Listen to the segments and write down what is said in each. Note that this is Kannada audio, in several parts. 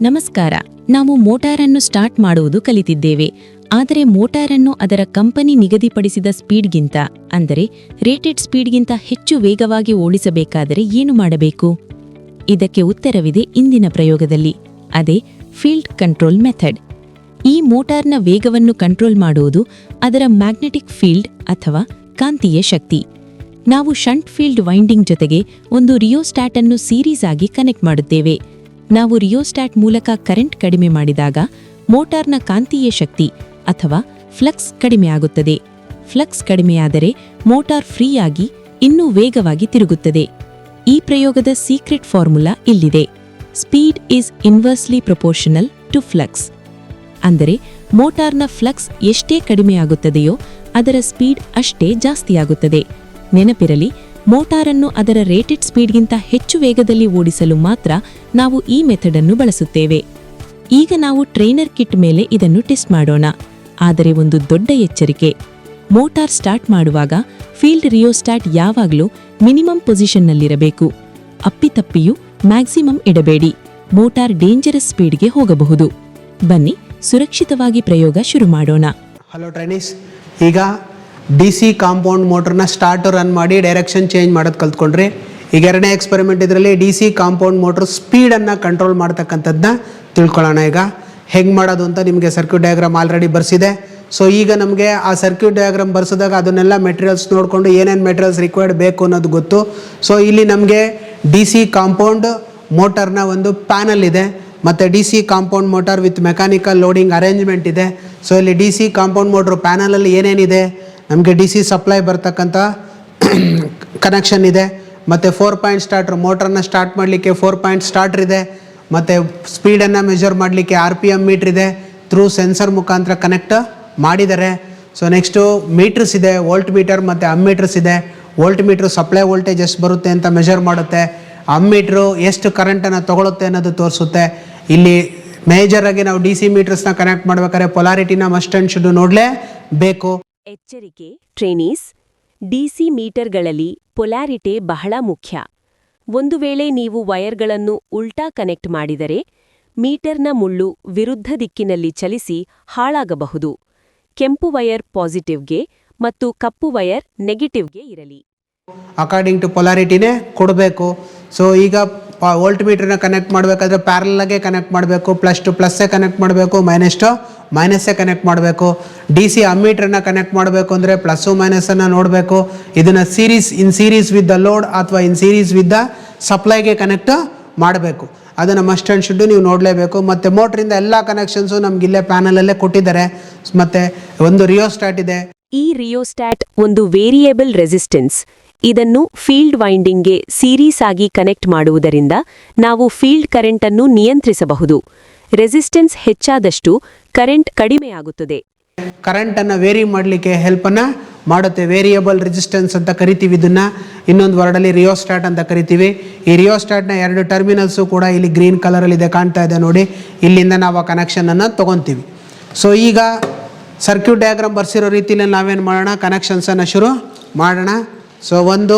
ನಮಸ್ಕಾರ. ನಾವು ಮೋಟಾರನ್ನು ಸ್ಟಾರ್ಟ್ ಮಾಡುವುದು ಕಲಿತಿದ್ದೇವೆ. ಆದರೆ ಮೋಟಾರನ್ನು ಅದರ ಕಂಪನಿ ನಿಗದಿಪಡಿಸಿದ ಸ್ಪೀಡ್ಗಿಂತ ಅಂದರೆ ರೇಟೆಡ್ ಸ್ಪೀಡ್ಗಿಂತ ಹೆಚ್ಚು ವೇಗವಾಗಿ ಓಡಿಸಬೇಕಾದರೆ ಏನು ಮಾಡಬೇಕು? ಇದಕ್ಕೆ ಉತ್ತರವಿದೆ ಇಂದಿನ ಪ್ರಯೋಗದಲ್ಲಿ. ಅದೇ ಫೀಲ್ಡ್ ಕಂಟ್ರೋಲ್ ಮೆಥಡ್. ಈ ಮೋಟಾರ್ನ ವೇಗವನ್ನು ಕಂಟ್ರೋಲ್ ಮಾಡುವುದು ಅದರ ಮ್ಯಾಗ್ನೆಟಿಕ್ ಫೀಲ್ಡ್ ಅಥವಾ ಕಾಂತೀಯ ಶಕ್ತಿ. ನಾವು ಶಂಟ್ ಫೀಲ್ಡ್ ವೈಂಡಿಂಗ್ ಜೊತೆಗೆ ಒಂದು ರಿಯೋಸ್ಟ್ಯಾಟ್ ಅನ್ನು ಸೀರೀಸ್ ಆಗಿ ಕನೆಕ್ಟ್ ಮಾಡುತ್ತೇವೆ. ನಾವು ರಿಯೋಸ್ಟ್ಯಾಟ್ ಮೂಲಕ ಕರೆಂಟ್ ಕಡಿಮೆ ಮಾಡಿದಾಗ ಮೋಟಾರ್ನ ಕಾಂತೀಯ ಶಕ್ತಿ ಅಥವಾ ಫ್ಲಕ್ಸ್ ಕಡಿಮೆಯಾಗುತ್ತದೆ. ಫ್ಲಕ್ಸ್ ಕಡಿಮೆಯಾದರೆ ಮೋಟಾರ್ ಫ್ರೀಯಾಗಿ ಇನ್ನೂ ವೇಗವಾಗಿ ತಿರುಗುತ್ತದೆ. ಈ ಪ್ರಯೋಗದ ಸೀಕ್ರೆಟ್ ಫಾರ್ಮುಲಾ ಇಲ್ಲಿದೆ. Speed is inversely proportional to flux. ಅಂದರೆ ಮೋಟಾರ್ನ ಫ್ಲಕ್ಸ್ ಎಷ್ಟೇ ಕಡಿಮೆಯಾಗುತ್ತದೆಯೋ ಅದರ ಸ್ಪೀಡ್ ಅಷ್ಟೇ ಜಾಸ್ತಿಯಾಗುತ್ತದೆ. ನೆನಪಿರಲಿ, ಮೋಟಾರನ್ನು ಅದರ ರೇಟೆಡ್ ಸ್ಪೀಡ್ಗಿಂತ ಹೆಚ್ಚು ವೇಗದಲ್ಲಿ ಓಡಿಸಲು ಮಾತ್ರ ನಾವು ಈ ಮೆಥಡ್ ಅನ್ನು ಬಳಸುತ್ತೇವೆ. ಈಗ ನಾವು ಟ್ರೈನರ್ ಕಿಟ್ ಮೇಲೆ ಇದನ್ನು ಟೆಸ್ಟ್ ಮಾಡೋಣ. ಆದರೆ ಒಂದು ದೊಡ್ಡ ಎಚ್ಚರಿಕೆ: ಮೋಟಾರ್ ಸ್ಟಾರ್ಟ್ ಮಾಡುವಾಗ ಫೀಲ್ಡ್ ರಿಯೋಸ್ಟ್ಯಾಟ್ ಯಾವಾಗಲೂ ಮಿನಿಮಮ್ ಪೊಸಿಷನ್ನಲ್ಲಿರಬೇಕು. ಅಪ್ಪಿತಪ್ಪಿಯೂ ಮ್ಯಾಕ್ಸಿಮಮ್ ಇಡಬೇಡಿ. ಮೋಟಾರ್ ಡೇಂಜರಸ್ ಸ್ಪೀಡ್ಗೆ ಹೋಗಬಹುದು. ಬನ್ನಿ ಸುರಕ್ಷಿತವಾಗಿ ಪ್ರಯೋಗ ಶುರು ಮಾಡೋಣ. ಹಲೋ ಟ್ರೈನೀಸ್, ಈಗ DC ಕಾಂಪೌಂಡ್ ಮೋಟ್ರನ್ನ ಸ್ಟಾರ್ಟ್ ರನ್ ಮಾಡಿ ಡೈರೆಕ್ಷನ್ ಚೇಂಜ್ ಮಾಡೋದು ಕಲ್ತ್ಕೊಂಡ್ರಿ. ಈಗ ಎರಡನೇ ಎಕ್ಸ್ಪೆರಿಮೆಂಟ್ ಇದರಲ್ಲಿ DC ಕಾಂಪೌಂಡ್ ಮೋಟ್ರ್ ಸ್ಪೀಡನ್ನು ಕಂಟ್ರೋಲ್ ಮಾಡ್ತಕ್ಕಂಥದ್ದನ್ನ ತಿಳ್ಕೊಳ್ಳೋಣ. ಈಗ ಹೆಂಗೆ ಮಾಡೋದು ಅಂತ ನಿಮಗೆ ಸರ್ಕ್ಯೂಟ್ ಡಯಾಗ್ರಾಮ್ ಆಲ್ರೆಡಿ ಬರ್ಸಿದೆ. ಸೊ ಈಗ ನಮಗೆ ಆ ಸರ್ಕ್ಯೂಟ್ ಡಯಾಗ್ರಾಮ್ ಬರ್ಸಿದಾಗ ಅದನ್ನೆಲ್ಲ ಮೆಟೀರಿಯಲ್ಸ್ ನೋಡಿಕೊಂಡು ಏನೇನು ಮೆಟೀರಿಯಲ್ಸ್ ರಿಕ್ವೈರ್ಡ್ ಬೇಕು ಅನ್ನೋದು ಗೊತ್ತು. ಸೊ ಇಲ್ಲಿ ನಮಗೆ DC ಕಾಂಪೌಂಡ್ ಮೋಟರ್ನ ಒಂದು ಪ್ಯಾನಲ್ ಇದೆ ಮತ್ತು DC compound motor with mechanical loading arrangement ಇದೆ. ಸೊ ಇಲ್ಲಿ DC ಕಾಂಪೌಂಡ್ ಮೋಟ್ರ್ ಪ್ಯಾನಲಲ್ಲಿ ಏನೇನಿದೆ, ನಮಗೆ DC ಸಪ್ಲೈ ಬರ್ತಕ್ಕಂಥ ಕನೆಕ್ಷನ್ ಇದೆ ಮತ್ತು 4 ಪಾಯಿಂಟ್ ಸ್ಟಾರ್ಟ್ರ್, ಮೋಟ್ರನ್ನ ಸ್ಟಾರ್ಟ್ ಮಾಡಲಿಕ್ಕೆ 4 ಪಾಯಿಂಟ್ ಸ್ಟಾರ್ಟ್ರ್ ಇದೆ ಮತ್ತು ಸ್ಪೀಡನ್ನು ಮೆಜರ್ ಮಾಡಲಿಕ್ಕೆ RPM ಮೀಟ್ರ್ ಇದೆ. ಥ್ರೂ ಸೆನ್ಸರ್ ಮುಖಾಂತರ ಕನೆಕ್ಟ್ ಮಾಡಿದ್ದಾರೆ. ಸೊ ನೆಕ್ಸ್ಟು ಮೀಟ್ರ್ಸ್ ಇದೆ, ವೋಲ್ಟ್ ಮೀಟರ್ ಮತ್ತು ಅಮ್ಮೀಟ್ರ್ಸ್ ಇದೆ. ವೋಲ್ಟ್ ಮೀಟ್ರು ಸಪ್ಲೈ ವೋಲ್ಟೇಜ್ ಎಷ್ಟು ಬರುತ್ತೆ ಅಂತ ಮೆಜರ್ ಮಾಡುತ್ತೆ. ಅಮ್ಮೀಟ್ರು ಎಷ್ಟು ಕರೆಂಟನ್ನು ತೊಗೊಳುತ್ತೆ ಅನ್ನೋದು ತೋರಿಸುತ್ತೆ. ಇಲ್ಲಿ ಮೇಜರಾಗಿ ನಾವು DC ಮೀಟರ್ಸ್ನ ಕನೆಕ್ಟ್ ಮಾಡಬೇಕಾದ್ರೆ ಪೊಲಾರಿಟಿನ ಮಸ್ಟ್ ಆ್ಯಂಡ್ ಶುಡ್ ನೋಡಲೇಬೇಕು. ಎಚ್ಚರಿಕೆ ಟ್ರೈನೀಸ್, DC ಮೀಟರ್ಗಳಲ್ಲಿ ಪೊಲಾರಿಟಿ ಬಹಳ ಮುಖ್ಯ. ಒಂದು ವೇಳೆ ನೀವು ವೈರ್ಗಳನ್ನು ಉಲ್ಟಾ ಕನೆಕ್ಟ್ ಮಾಡಿದರೆ ಮೀಟರ್ನ ಮುಳ್ಳು ವಿರುದ್ಧ ದಿಕ್ಕಿನಲ್ಲಿ ಚಲಿಸಿ ಹಾಳಾಗಬಹುದು. ಕೆಂಪು ವೈರ್ ಪಾಸಿಟಿವ್ಗೆ ಮತ್ತು ಕಪ್ಪು ವೈರ್ ನೆಗೆಟಿವ್ಗೆ ಇರಲಿ. ಅಕಾರ್ಡಿಂಗ್ ಟು ಪೊಲಾರಿಟಿನೇ ಕೊಡಬೇಕು. ಸೊ ಈಗ ವೋಲ್ಟ್ ಮೀಟ್ರನ್ನ ಕನೆಕ್ಟ್ ಮಾಡಬೇಕಾದ್ರೆ ಪ್ಯಾರಲಾಗೆ ಕನೆಕ್ಟ್ ಮಾಡಬೇಕು. ಪ್ಲಸ್ ಟು ಪ್ಲಸ್ಸೇ ಕನೆಕ್ಟ್ ಮಾಡಬೇಕು, ಮೈನಸ್ ಟು ಮೈನಸ್ಸೇ ಕನೆಕ್ಟ್ ಮಾಡಬೇಕು. DC ಅಮ್ಮೀಟ್ರನ್ನ ಕನೆಕ್ಟ್ ಮಾಡಬೇಕು ಅಂದರೆ ಪ್ಲಸ್ಸು ಮೈನಸನ್ನು ನೋಡಬೇಕು. ಇದನ್ನು in series with the load ಅಥವಾ ಇನ್ ಸೀರೀಸ್ ವಿತ್ ದ ಸಪ್ಲೈಗೆ ಕನೆಕ್ಟ್ ಮಾಡಬೇಕು. ಅದನ್ನು ಮಸ್ಟ್ ಆ್ಯಂಡ್ ಶುಡ್ ನೀವು ನೋಡಲೇಬೇಕು. ಮತ್ತು ಮೋಟ್ರಿಂದ ಎಲ್ಲ ಕನೆಕ್ಷನ್ಸು ನಮಗಿಲ್ಲೇ ಪ್ಯಾನಲಲ್ಲೇ ಕೊಟ್ಟಿದ್ದಾರೆ. ಮತ್ತು ಒಂದು ರಿಯೋಸ್ಟ್ಯಾಟ್ ಇದೆ. ಈ ರಿಯೋಸ್ಟ್ಯಾಟ್ ಒಂದು ವೇರಿಯೇಬಲ್ ರೆಸಿಸ್ಟೆನ್ಸ್. ಇದನ್ನು ಫೀಲ್ಡ್ ವೈಂಡಿಂಗ್ಗೆ ಸೀರೀಸ್ ಆಗಿ ಕನೆಕ್ಟ್ ಮಾಡುವುದರಿಂದ ನಾವು ಫೀಲ್ಡ್ ಕರೆಂಟನ್ನು ನಿಯಂತ್ರಿಸಬಹುದು. ರೆಸಿಸ್ಟೆನ್ಸ್ ಹೆಚ್ಚಾದಷ್ಟು ಕರೆಂಟ್ ಕಡಿಮೆಯಾಗುತ್ತದೆ. ಕರೆಂಟನ್ನು ವೇರಿ ಮಾಡಲಿಕ್ಕೆ ಹೆಲ್ಪನ್ನು ಮಾಡುತ್ತೆ. ವೇರಿಯಬಲ್ ರೆಸಿಸ್ಟೆನ್ಸ್ ಅಂತ ಕರಿತೀವಿ ಇದನ್ನು. ಇನ್ನೊಂದು ವರ್ಡಲ್ಲಿ ರಿಯೋಸ್ಟ್ಯಾಟ್ ಅಂತ ಕರಿತೀವಿ. ಈ ರಿಯೋಸ್ಟ್ಯಾಟ್ನ 2 ಟರ್ಮಿನಲ್ಸು ಕೂಡ ಇಲ್ಲಿ ಗ್ರೀನ್ ಕಲರಲ್ಲಿದೆ, ಕಾಣ್ತಾ ಇದೆ ನೋಡಿ. ಇಲ್ಲಿಂದ ನಾವು ಆ ಕನೆಕ್ಷನನ್ನು ತೊಗೊತೀವಿ. ಸೊ ಈಗ ಸರ್ಕ್ಯೂಟ್ ಡಯಾಗ್ರಾಮ್ ಬರ್ಸಿರೋ ರೀತಿಯಲ್ಲಿ ನಾವೇನು ಮಾಡೋಣ, ಕನೆಕ್ಷನ್ಸನ್ನು ಶುರು ಮಾಡೋಣ. ಸೊ ಒಂದು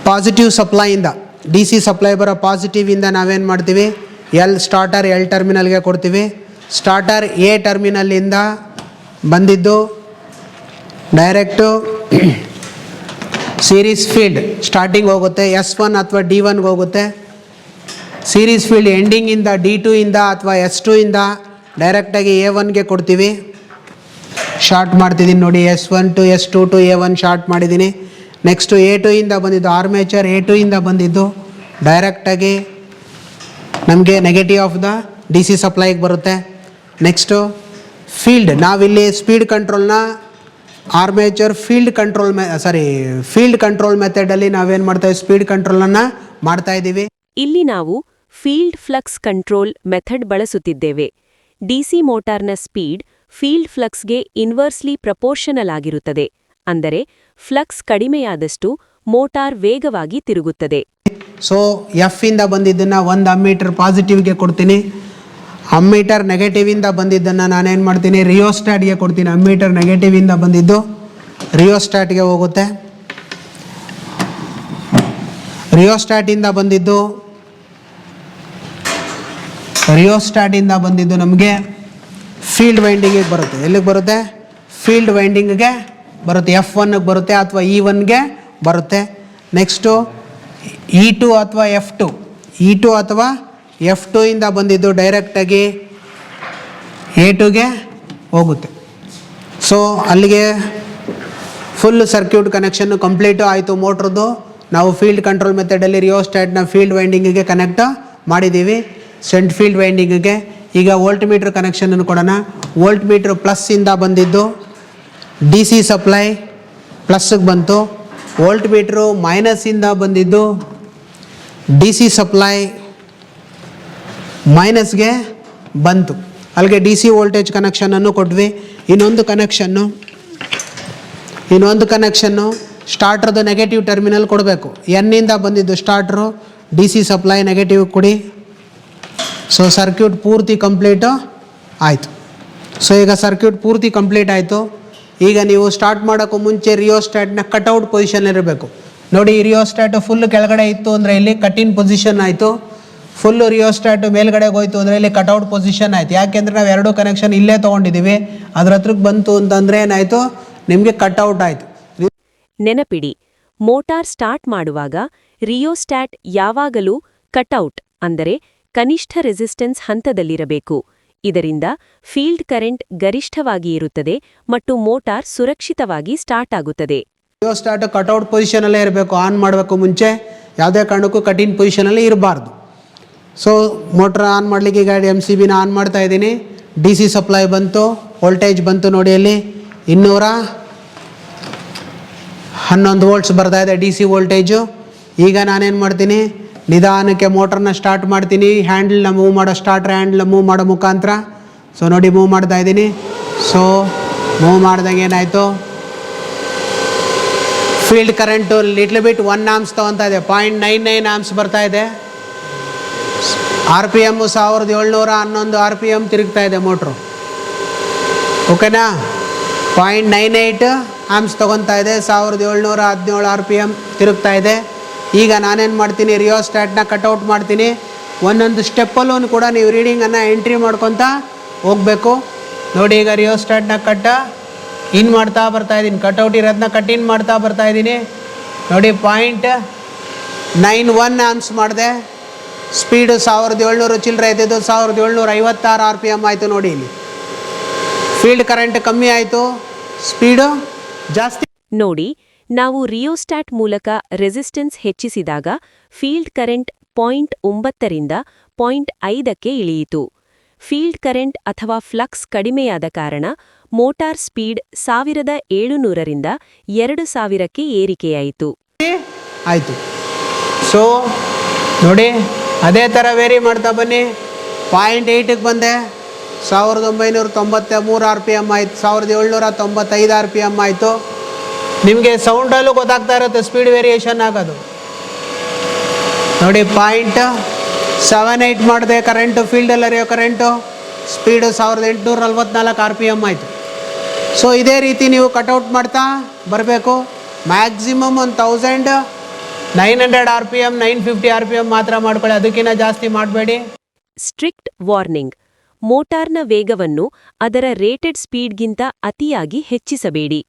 ಪಾಸಿಟಿವ್ ಸಪ್ಲೈಯಿಂದ, DC ಸಪ್ಲೈ ಬರೋ ಪಾಸಿಟಿವಿಂದ ನಾವೇನು ಮಾಡ್ತೀವಿ, ಸ್ಟಾರ್ಟರ್ L ಟರ್ಮಿನಲ್ಗೆ ಕೊಡ್ತೀವಿ. ಸ್ಟಾರ್ಟರ್ A ಟರ್ಮಿನಲ್ಲಿಂದ ಬಂದಿದ್ದು ಡೈರೆಕ್ಟು ಸೀರೀಸ್ ಫೀಲ್ಡ್ ಸ್ಟಾರ್ಟಿಂಗ್ ಹೋಗುತ್ತೆ, S1 ಅಥವಾ D1ಗೆ ಹೋಗುತ್ತೆ. ಸೀರೀಸ್ ಫೀಲ್ಡ್ ಎಂಡಿಂಗಿಂದ D2 ಇಂದ ಅಥವಾ S2 ಇಂದ ಡೈರೆಕ್ಟಾಗಿ A1ಗೆ ಕೊಡ್ತೀವಿ. ಶಾರ್ಟ್ ಮಾಡ್ತಿದ್ದೀನಿ ನೋಡಿ, S1 to S2 to A1 short ಮಾಡಿದ್ದೀನಿ. ನೆಕ್ಸ್ಟು A2 ಇಂದ ಬಂದಿದ್ದು ಆರ್ಮೇಚರ್, A2 ಇಂದ ಬಂದಿದ್ದು ಡೈರೆಕ್ಟಾಗಿ ನಮಗೆ ನೆಗೆಟಿವ್ ಆಫ್ ದ DC ಸಪ್ಲೈಗೆ ಬರುತ್ತೆ. ನೆಕ್ಸ್ಟು ಫೀಲ್ಡ್, ನಾವಿಲ್ಲಿ ಸ್ಪೀಡ್ ಕಂಟ್ರೋಲ್ನ ಆರ್ಮೇಚರ್ ಫೀಲ್ಡ್ ಕಂಟ್ರೋಲ್ ಮೆಥಡಲ್ಲಿ ನಾವೇನು ಮಾಡ್ತಾಯಿದ್ದೀವಿ, ಸ್ಪೀಡ್ ಕಂಟ್ರೋಲನ್ನು ಮಾಡ್ತಾಯಿದ್ದೀವಿ. ಇಲ್ಲಿ ನಾವು ಫೀಲ್ಡ್ ಫ್ಲಕ್ಸ್ ಕಂಟ್ರೋಲ್ ಮೆಥಡ್ ಬಳಸುತ್ತಿದ್ದೇವೆ. DC ಮೋಟಾರ್ನ ಸ್ಪೀಡ್ ಫೀಲ್ಡ್ ಫ್ಲಕ್ಸ್ಗೆ ಇನ್ವರ್ಸ್ಲಿ ಪ್ರಪೋರ್ಷನಲ್ ಆಗಿರುತ್ತದೆ. ಅಂದರೆ ಫ್ಲಕ್ಸ್ ಕಡಿಮೆಯಾದಷ್ಟು ಮೋಟಾರ್ ವೇಗವಾಗಿ ತಿರುಗುತ್ತದೆ. ಸೊ F ಇಂದ ಬಂದಿದ್ದನ್ನು ಒಂದು ಅಮ್ಮೀಟರ್ ಪಾಸಿಟಿವ್ಗೆ ಕೊಡ್ತೀನಿ. ಅಮ್ಮೀಟರ್ ನೆಗೆಟಿವಿಂದ ಬಂದಿದ್ದನ್ನು ನಾನೇನು ಮಾಡ್ತೀನಿ, ರಿಯೋಸ್ಟ್ಯಾಟ್ಗೆ ಕೊಡ್ತೀನಿ. ಅಮ್ಮೀಟರ್ ನೆಗೆಟಿವಿಂದ ಬಂದಿದ್ದು ರಿಯೋಸ್ಟ್ಯಾಟ್ಗೆ ಹೋಗುತ್ತೆ. ರಿಯೋಸ್ಟ್ಯಾಟಿಂದ ಬಂದಿದ್ದು ರಿಯೋಸ್ಟಾಟಿಂದ ಬಂದಿದ್ದು ನಮಗೆ ಫೀಲ್ಡ್ ವೈಂಡಿಂಗಿಗೆ ಬರುತ್ತೆ. ಎಲ್ಲಿಗೆ ಬರುತ್ತೆ? ಫೀಲ್ಡ್ ವೈಂಡಿಂಗ್ಗೆ ಬರುತ್ತೆ. F1ಗೆ ಬರುತ್ತೆ ಅಥವಾ E1ಗೆ ಬರುತ್ತೆ. ನೆಕ್ಸ್ಟು E2 ಅಥವಾ F2, E2 ಅಥವಾ F2 ಇಂದ ಬಂದಿದ್ದು ಡೈರೆಕ್ಟಾಗಿ A2ಗೆ ಹೋಗುತ್ತೆ. ಸೊ ಅಲ್ಲಿಗೆ ಫುಲ್ ಸರ್ಕ್ಯೂಟ್ ಕನೆಕ್ಷನ್ನು ಕಂಪ್ಲೀಟು ಆಯಿತು ಮೋಟ್ರದ್ದು. ನಾವು ಫೀಲ್ಡ್ ಕಂಟ್ರೋಲ್ ಮೆಥಡಲ್ಲಿ ರಿಯೋಸ್ಟಾಟ್ನ ಫೀಲ್ಡ್ ವೈಂಡಿಂಗಿಗೆ ಕನೆಕ್ಟ್ ಮಾಡಿದ್ದೀವಿ, ಸೆಂಟ್ ಫೀಲ್ಡ್ ವೈಂಡಿಂಗಿಗೆ. ಈಗ ವೋಲ್ಟ್ ಮೀಟ್ರ್ ಕನೆಕ್ಷನನ್ನು ಕೊಡೋಣ. ವೋಲ್ಟ್ ಮೀಟ್ರ್ ಪ್ಲಸ್ಸಿಂದ ಬಂದಿದ್ದು ಡಿ ಸಿ ಸಪ್ಲೈ ಪ್ಲಸ್ಸಿಗೆ ಬಂತು. ವೋಲ್ಟ್ ಮೀಟ್ರು ಮೈನಸ್ಸಿಂದ ಬಂದಿದ್ದು ಡಿ ಸಿ ಸಪ್ಲೈ ಮೈನಸ್ಗೆ ಬಂತು. ಅಲ್ಲಿಗೆ ಡಿ ಸಿ ವೋಲ್ಟೇಜ್ ಕನೆಕ್ಷನನ್ನು ಕೊಟ್ವಿ. ಇನ್ನೊಂದು ಕನೆಕ್ಷನ್ನು ಸ್ಟಾರ್ಟ್ರದ್ದು ನೆಗೆಟಿವ್ ಟರ್ಮಿನಲ್ ಕೊಡಬೇಕು. ಎನ್ನಿಂದ ಬಂದಿದ್ದು starter D C supply negative ಕೊಡಿ. ಸೊ ಸರ್ಕ್ಯೂಟ್ ಪೂರ್ತಿ ಕಂಪ್ಲೀಟು ಆಯಿತು. ಸೊ ಈಗ ಸರ್ಕ್ಯೂಟ್ ಪೂರ್ತಿ ಕಂಪ್ಲೀಟ್ ಆಯಿತು. ಈಗ ನೀವು ಸ್ಟಾರ್ಟ್ ಮಾಡೋಕ್ಕೂ ಮುಂಚೆ ರಿಯೋಸ್ಟಾಟ್ನ ಕಟ್ಔಟ್ ಪೊಸಿಷನ್ ಇರಬೇಕು. ನೋಡಿ, ರಿಯೋಸ್ಟಾಟು ಫುಲ್ ಕೆಳಗಡೆ ಇತ್ತು ಅಂದರೆ ಇಲ್ಲಿ ಕಟ್-ಇನ್ ಪೊಸಿಷನ್ ಆಯಿತು. ಫುಲ್ಲು ರಿಯೋಸ್ಟಾಟು ಮೇಲ್ಗಡೆಗೆ ಹೋಯ್ತು ಅಂದರೆ ಇಲ್ಲಿ ಕಟ್ಔಟ್ ಪೊಸಿಷನ್ ಆಯಿತು. ಯಾಕೆಂದರೆ ನಾವು ಎರಡು ಕನೆಕ್ಷನ್ ಇಲ್ಲೇ ತೊಗೊಂಡಿದ್ದೀವಿ. ಅದ್ರ ಹತ್ರಕ್ಕೆ ಬಂತು ಅಂತಂದರೆ ಏನಾಯಿತು, ನಿಮಗೆ ಕಟ್ಔಟ್ ಆಯಿತು. ನೆನಪಿಡಿ, ಮೋಟಾರ್ ಸ್ಟಾರ್ಟ್ ಮಾಡುವಾಗ ರಿಯೋಸ್ಟಾಟ್ ಯಾವಾಗಲೂ ಕಟ್ಔಟ್ ಅಂದರೆ ಕನಿಷ್ಠ ರೆಸಿಸ್ಟೆನ್ಸ್ ಹಂತದಲ್ಲಿರಬೇಕು. ಇದರಿಂದ ಫೀಲ್ಡ್ ಕರೆಂಟ್ ಗರಿಷ್ಠವಾಗಿ ಇರುತ್ತದೆ ಮತ್ತು ಮೋಟಾರ್ ಸುರಕ್ಷಿತವಾಗಿ ಸ್ಟಾರ್ಟ್ ಆಗುತ್ತದೆ. ರಿಯೋಸ್ಟಾಟ್ ಕಟ್ಔಟ್ ಪೊಸಿಷನಲ್ಲೇ ಇರಬೇಕು. ಆನ್ ಮಾಡಬೇಕು ಮುಂಚೆ ಯಾವುದೇ ಕಾರಣಕ್ಕೂ ಕಟ್-ಇನ್ ಪೊಸಿಷನಲ್ಲಿ ಇರಬಾರ್ದು. ಸೊ ಮೋಟ್ರ್ ಆನ್ ಮಾಡಲಿಕ್ಕೆ ಈಗ MCBನ ಆನ್ ಮಾಡ್ತಾ ಇದ್ದೀನಿ. ಡಿ ಸಿ ಸಪ್ಲೈ ಬಂತು, ವೋಲ್ಟೇಜ್ ಬಂತು. ನೋಡಿ ಅಲ್ಲಿ 211 ವೋಲ್ಟ್ಸ್ ಬರ್ತಾ ಇದೆ ಡಿ ಸಿ ವೋಲ್ಟೇಜು. ಈಗ ನಾನೇನು ಮಾಡ್ತೀನಿ, ನಿಧಾನಕ್ಕೆ ಮೋಟ್ರನ್ನ ಸ್ಟಾರ್ಟ್ ಮಾಡ್ತೀನಿ. ಹ್ಯಾಂಡಲ್ನ ಮೂವ್ ಮಾಡೋ ಸ್ಟಾರ್ಟ್ರ್ ಹ್ಯಾಂಡಲ್ನ ಮೂವ್ ಮಾಡೋ ಮುಖಾಂತರ. ಸೊ ನೋಡಿ, ಮೂವ್ ಮಾಡ್ತಾ ಇದ್ದೀನಿ. ಸೊ ಮೂವ್ ಮಾಡ್ದಂಗೆ ಏನಾಯಿತು, field current little bit 1 amps ತೊಗೊತಾ ಇದೆ. 0.99 ಆಂಪ್ಸ್ ಬರ್ತಾ ಇದೆ. RPM 1711 RPM ತಿರುಗ್ತಾ ಇದೆ ಮೋಟ್ರು. ಓಕೆನಾ? 0.98 ಆಂಪ್ಸ್ ತೊಗೊತಾ ಇದೆ. 1717 RPM ತಿರುಗ್ತಾ ಇದೆ. ಈಗ ನಾನೇನು ಮಾಡ್ತೀನಿ, ರಿಯೋಸ್ಟಾಟ್ನ ಕಟ್ಔಟ್ ಮಾಡ್ತೀನಿ. ಒಂದೊಂದು ಸ್ಟೆಪ್ಪಲ್ಲೂ ಕೂಡ ನೀವು ರೀಡಿಂಗನ್ನು ಎಂಟ್ರಿ ಮಾಡ್ಕೊತಾ ಹೋಗಬೇಕು. ನೋಡಿ, ಈಗ ರಿಯೋಸ್ಟಾಟ್ನ ಇನ್ ಮಾಡ್ತಾ ಬರ್ತಾ ಇದ್ದೀನಿ. ಕಟ್ಔಟ್ ಇರೋದನ್ನ ಇನ್ ಮಾಡ್ತಾ ಬರ್ತಾ ಇದ್ದೀನಿ. ನೋಡಿ, 0.91 ಆಂಪ್ಸ್ ಮಾಡಿದೆ. ಸ್ಪೀಡು 1700 ಚಿಲ್ಲರೆ ಇದ್ದಿದ್ದು 1756 RPM ಆಯಿತು. ನೋಡಿ, ಇಲ್ಲಿ ಫೀಲ್ಡ್ ಕರೆಂಟ್ ಕಮ್ಮಿ ಆಯಿತು, ಸ್ಪೀಡು ಜಾಸ್ತಿ. ನೋಡಿ, ನಾವು ರಿಯೋಸ್ಟಾಟ್ ಮೂಲಕ ರೆಸಿಸ್ಟೆನ್ಸ್ ಹೆಚ್ಚಿಸಿದಾಗ ಫೀಲ್ಡ್ ಕರೆಂಟ್ 0.9 ರಿಂದ 0.5ಕ್ಕೆ ಇಳಿಯಿತು. ಫೀಲ್ಡ್ ಕರೆಂಟ್ ಅಥವಾ ಫ್ಲಕ್ಸ್ ಕಡಿಮೆಯಾದ ಕಾರಣ ಮೋಟಾರ್ ಸ್ಪೀಡ್ 1700 ರಿಂದ 2000ಕ್ಕೆ ಏರಿಕೆಯಾಯಿತು. ಆಯಿತು. ಸೊ ನೋಡಿ, ಅದೇ ಥರ ವೇರಿ ಮಾಡ್ತಾ ಬನ್ನಿ. 0.8ಗೆ ಬಂದೆ, 1993 RPM ಆಯಿತು. 1795 RPM ಆಯಿತು. ನಿಮಗೆ ಸೌಂಡಲ್ಲೂ ಗೊತ್ತಾಗ್ತಾ ಇರುತ್ತೆ ಸ್ಪೀಡ್ ವೇರಿಯೇಷನ್ ಆಗೋದು. ನೋಡಿ, 0.78 ಮಾಡಿದೆ ಕರೆಂಟು, ಫೀಲ್ಡಲ್ಲಿ ಹರಿಯೋ ಕರೆಂಟು. ಸ್ಪೀಡು 1844 RPM ಆಯಿತು. ಸೊ ಇದೇ ರೀತಿ ನೀವು ಕಟ್ಔಟ್ ಮಾಡ್ತಾ ಬರಬೇಕು. ಮ್ಯಾಕ್ಸಿಮಮ್ 1900 RPM 950 RPM ಮಾತ್ರ ಮಾಡ್ಕೊಳ್ಳಿ, ಅದಕ್ಕಿಂತ ಜಾಸ್ತಿ ಮಾಡಬೇಡಿ. ಸ್ಟ್ರಿಕ್ಟ್ ವಾರ್ನಿಂಗ್: ಮೋಟಾರ್ನ ವೇಗವನ್ನು ಅದರ ರೇಟೆಡ್ ಸ್ಪೀಡ್ಗಿಂತ ಅತಿಯಾಗಿ ಹೆಚ್ಚಿಸಬೇಡಿ.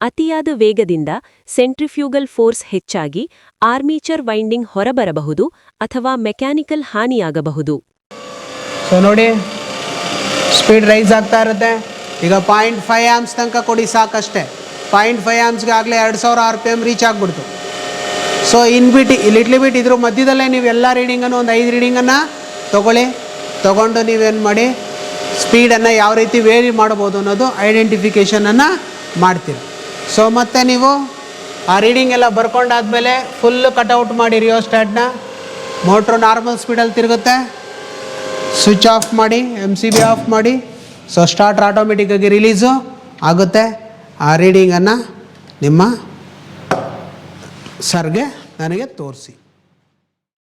ಅತಿಯಾದ ವೇಗದಿಂದ ಸೆಂಟ್ರಿಫ್ಯೂಗಲ್ ಫೋರ್ಸ್ ಹೆಚ್ಚಾಗಿ ಆರ್ಮೀಚರ್ ವೈಂಡಿಂಗ್ ಹೊರಬರಬಹುದು ಅಥವಾ ಮೆಕ್ಯಾನಿಕಲ್ ಹಾನಿಯಾಗಬಹುದು. ಸೊ ನೋಡಿ, ಸ್ಪೀಡ್ ರೈಸ್ ಆಗ್ತಾ ಇರುತ್ತೆ. ಈಗ 0.5 ಆಂಪ್ಸ್ ತನಕ ಕೊಡಿ, ಸಾಕಷ್ಟೇ. 0.5 ಆಂಪ್ಸ್ಗೆ ಆಗಲೇ 2000 RPM ರೀಚ್ ಆಗಿಬಿಡ್ತು. ಸೊ ಲಿಟ್ಲಿ ಬಿಟ್ ಇದ್ರ ಮಧ್ಯದಲ್ಲೇ ನೀವು ಎಲ್ಲ ರೀಡಿಂಗನ್ನು ಒಂದು 5 ರೀಡಿಂಗನ್ನು ತೊಗೊಂಡು ನೀವೇನು ಮಾಡಿ, ಸ್ಪೀಡನ್ನು ಯಾವ ರೀತಿ ವೇರಿ ಮಾಡ್ಬೋದು ಅನ್ನೋದು ಐಡೆಂಟಿಫಿಕೇಷನನ್ನು ಮಾಡ್ತೀರಿ. ಸೊ ಮತ್ತೆ ನೀವು ಆ ರೀಡಿಂಗ್ ಎಲ್ಲ ಬರ್ಕೊಂಡಾದ್ಮೇಲೆ ಫುಲ್ಲು ಕಟ್ಔಟ್ ಮಾಡಿ ರಿಯೋಸ್ಟಾಟ್ನ. ಮೋಟ್ರು ನಾರ್ಮಲ್ ಸ್ಪೀಡಲ್ಲಿ ತಿರುಗುತ್ತೆ. ಸ್ವಿಚ್ ಆಫ್ ಮಾಡಿ, MCB ಆಫ್ ಮಾಡಿ. ಸೊ ಸ್ಟಾರ್ಟರ್ ಆಟೋಮೆಟಿಕ್ಕಾಗಿ ರಿಲೀಸು ಆಗುತ್ತೆ. ಆ ರೀಡಿಂಗನ್ನು ನಿಮ್ಮ ಸರ್ಗೆ ನನಗೆ ತೋರಿಸಿ.